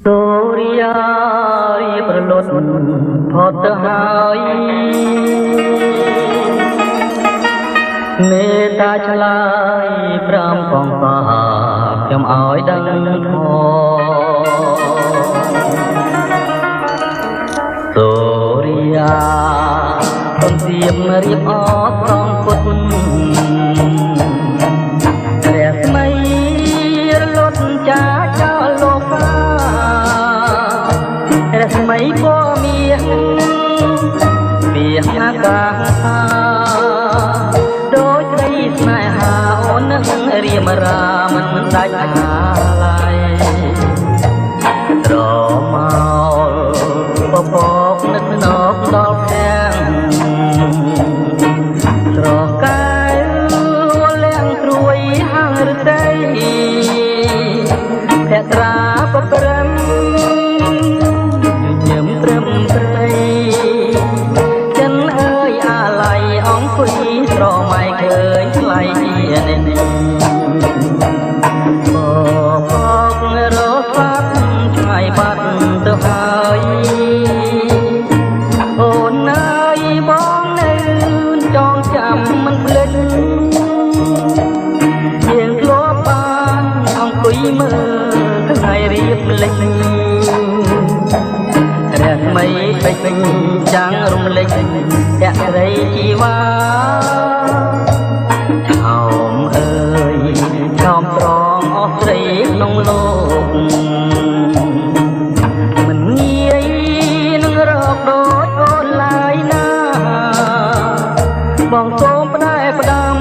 សូរិយាប្រលត់ផុតទៅហើយមេត្តាឆ្លើយប្រាំកងសាខ្ញុំឲ្យដឹងធម៌សូរិយាទំសៀមរៀបអរត្រង់ពុទ្ធព្រះស្មីរលត់ចាចោលលោករស្មីពមានវាអាកាដូចស្រីស្នេហាអូននឹងរៀមរាមិនដាច់អាឡ័យត្រមកពពកនឹកណកដល់ខាងស្រកាយលៀងត្រួយហាងរតីភក្រាបព្រំត្រឹមត្រីចិនអើយអាឡ័យអង្គុយស្រមៃឃើញថ្លៃនេះបករស្លាប់ឆ្ងាយបាត់ទៅហើយអូនអើយបងនៅចងចាំមិនភ្លេចយើងធ្លាប់បានអង្គុយមើលថ្ងៃរៀបលេចរស្មីពេញចាំងរំលេចភរិជីវ៉ាឆោមអើយឆោមត្រង់អស់ស្រីក្នុងលោកមិនងាយនឹងរកដូចអូនឡើយណាបងសូមផ្ដែផ្ដាំ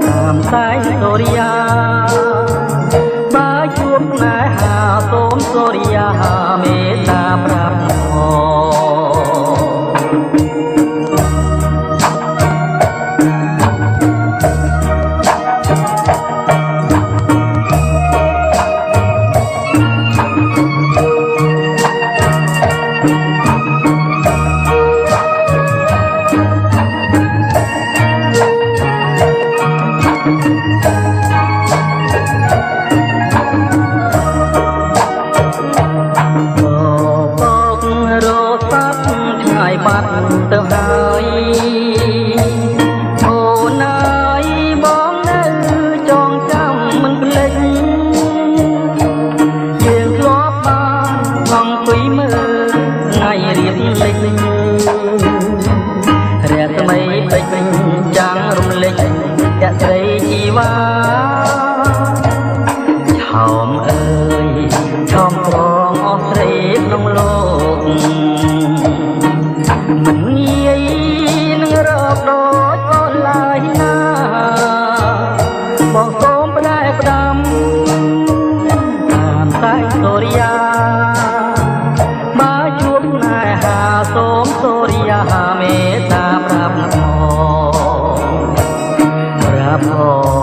តាមសាយសូរិយាបើជួបណែហាសូមសូរិយាមេត្តាប្រាប់បាត់ទៅហើយអូនអើយបងនៅចងចាំមិនភ្លេចយើងធ្លាប់បានអង្គុយមើលថ្ងៃរៀបលេចរស្មីពេញចាំងរំលេចភរិជីវ៉ាឆោមអើយឆោមត្រង់អស់ស្រីក្នុងលោកមិនងាយនឹងរកដូចអូនឡើយណាបងសូមផ្ដែផ្ដាំតាមសាយសូរិយាបើជួបណែហាសូមសូរិយាមេត្តាប្រាប់ផង